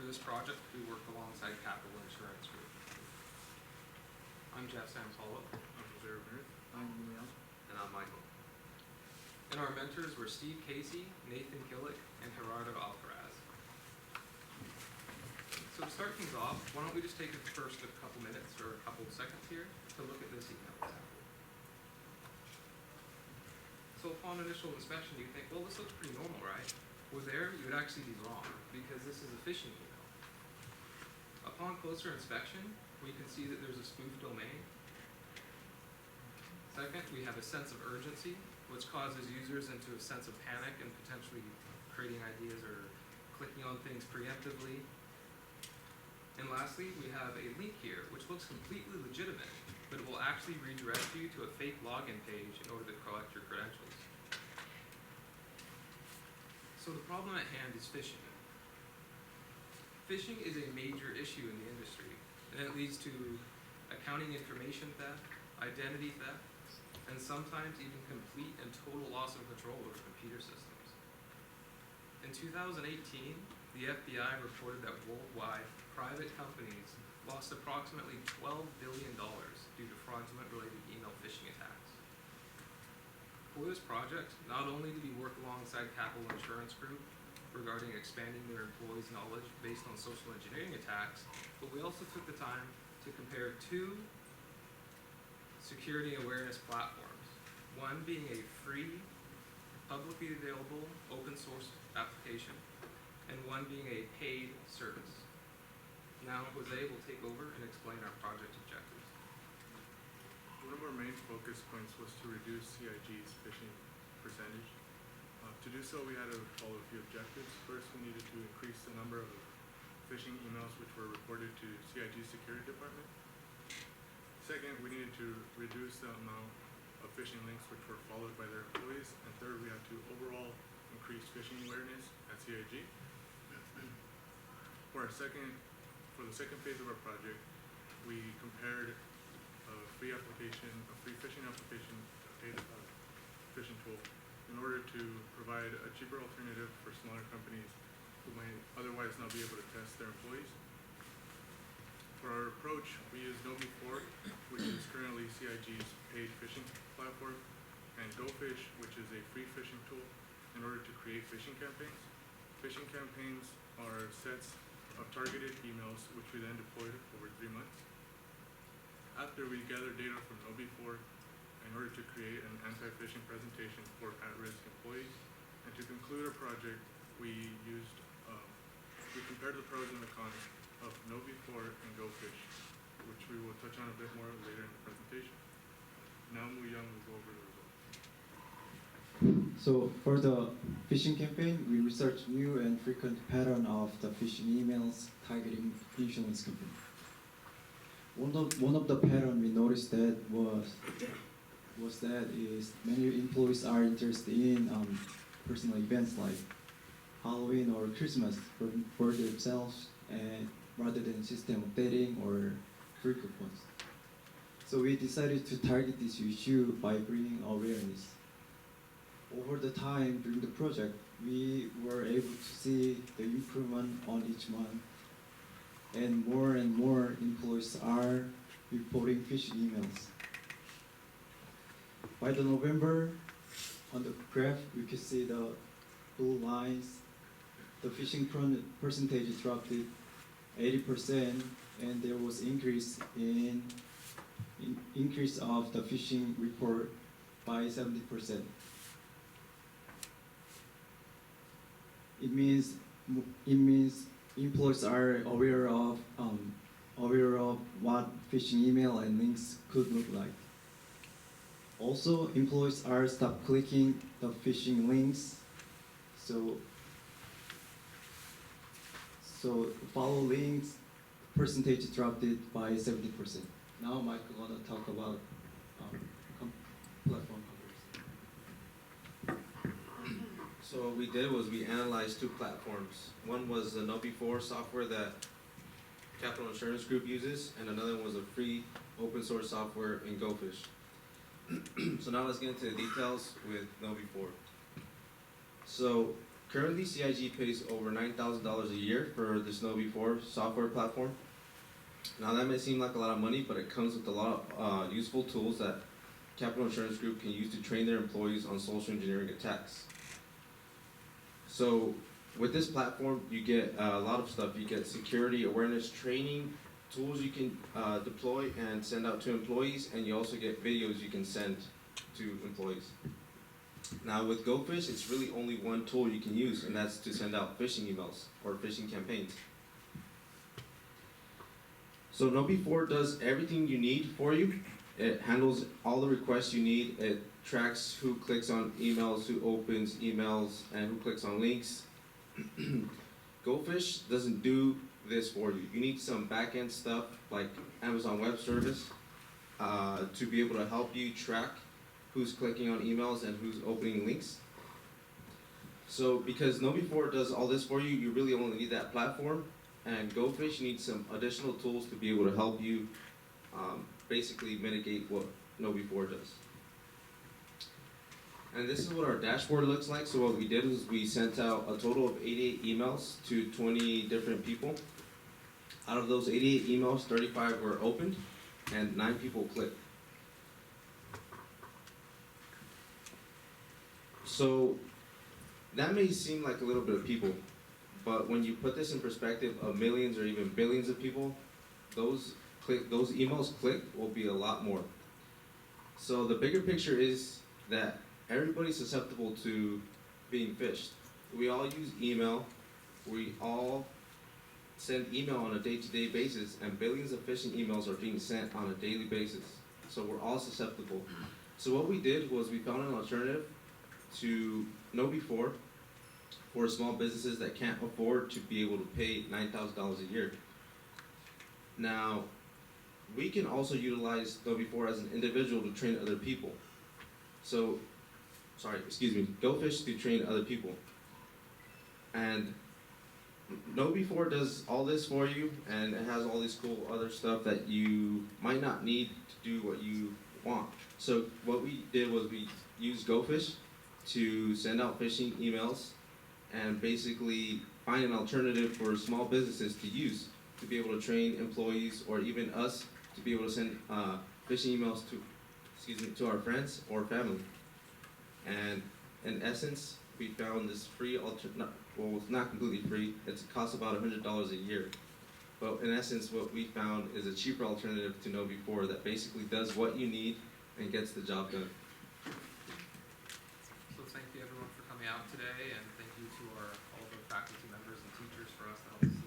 this project, we worked alongside Capital Insurance Group. I'm Jeff Santolo. I'm Jose Ramirez. I'm Neil. And I'm Michael. And our mentors were Steve Casey, Nathan Killick, and Gerardo Alcaraz. So to start things off, why don't we just take a couple minutes or a couple of seconds here to look at this email example. So upon initial inspection, you think, well, this looks pretty normal, right? Well, there, you would actually be wrong, because this is a phishing email. Upon closer inspection, we can see that there's a spoof domain. Second, we have a sense of urgency, which causes users into a sense of panic and potentially creating ideas or clicking on things preemptively. And lastly, we have a link here, which looks completely legitimate, but it will actually redirect you to a fake login page in order to collect your credentials. So the problem at hand is phishing. Phishing is a major issue in the industry, and it leads to accounting information theft, identity theft, and sometimes even complete and total loss of control over computer systems. In 2018, the FBI reported that worldwide, private companies lost approximately $12 billion due to fraudulent-related email phishing attacks. For this project, not only did we work alongside Capital Insurance Group regarding expanding their employees' knowledge based on social engineering attacks, but we also took the time to compare two security awareness platforms, one being a free, publicly available, open source application, and one being a paid service. Now, Jose will take over and explain our project objectives. One of our main focus points was to reduce CIG's phishing percentage. To do so, we had to follow a few objectives. First, we needed to increase the number of phishing emails which were reported to CIG's security department. Second, we needed to reduce the amount of phishing links which were followed by their employees. And third, we had to overall increase phishing awareness at CIG. For the second phase of our project, we compared a free phishing application, a paid phishing tool, in order to provide a cheaper alternative for smaller companies who might otherwise not be able to test their employees. For our approach, we used KnowBe4, which is currently CIG's paid phishing platform, and GoFish, which is a free phishing tool, in order to create phishing campaigns. Phishing campaigns are sets of targeted emails, which we then deployed over 3 months. After we gathered data from KnowBe4 in order to create an anti-phishing presentation for at-risk employees, and to conclude our project, we compared the pros and the cons of KnowBe4 and GoFish, which we will touch on a bit more later in the presentation. Now Mu Young will go over the results. So for the phishing campaign, we researched new and frequent pattern of the phishing emails targeting insurance company. One of the pattern we noticed that was that is many employees are interested in personal events like Halloween or Christmas for themselves, and rather than system updating or free coupons. So we decided to target this issue by bringing awareness. Over the time during the project, we were able to see the improvement on each month, and more employees are reporting phishing emails. By the November, on the graph, we could see the blue lines. The phishing percentage dropped to 80%, and there was increase of the phishing report by 70%. It means employees are aware of what phishing email and links could look like. Also, employees are stop clicking the phishing links. So follow links percentage dropped it by 70%. Now Michael gonna talk about platform coverage. So what we did was we analyzed 2 platforms. One was the KnowBe4 software that Capital Insurance Group uses, and another one was a free open source software in GoFish. So now let's get into the details with KnowBe4. So currently CIG pays over $9,000 a year for this KnowBe4 software platform. Now that may seem like a lot of money, but it comes with a lot of useful tools that Capital Insurance Group can use to train their employees on social engineering attacks. So with this platform, you get a lot of stuff. You get security awareness training, tools you can deploy and send out to employees, and you also get videos you can send to employees. Now with GoFish, it's really only one tool you can use, and that's to send out phishing emails or phishing campaigns. So KnowBe4 does everything you need for you. It handles all the requests you need. It tracks who clicks on emails, who opens emails, and who clicks on links. GoFish doesn't do this for you. You need some back-end stuff like Amazon Web Service to be able to help you track who's clicking on emails and who's opening links. So because KnowBe4 does all this for you, you really only need that platform. And GoFish needs some additional tools to be able to help you basically mitigate what KnowBe4 does. And this is what our dashboard looks like. So what we did is we sent out a total of 88 emails to 20 different people. Out of those 88 emails, 35 were opened and 9 people clicked. So that may seem like a little bit of people, but when you put this in perspective of millions or even billions of people, those emails clicked will be a lot more. So the bigger picture is that everybody's susceptible to being phished. We all use email. We all send email on a day-to-day basis, and billions of phishing emails are being sent on a daily basis. So we're all susceptible. So what we did was we found an alternative to KnowBe4 for small businesses that can't afford to be able to pay $9,000 a year. Now, we can also utilize KnowBe4 as an individual to train other people. So, GoFish to train other people. And KnowBe4 does all this for you, and it has all this cool other stuff that you might not need to do what you want. So what we did was we used GoFish to send out phishing emails and basically find an alternative for small businesses to use to be able to train employees or even us to be able to send phishing emails to our friends or family. And in essence, we found this free well, it's not completely free. It costs about $100 a year. But in essence, what we found is a cheaper alternative to KnowBe4 that basically does what you need and gets the job done. So thank you everyone for coming out today, and thank you to all of our faculty members and teachers for us to help us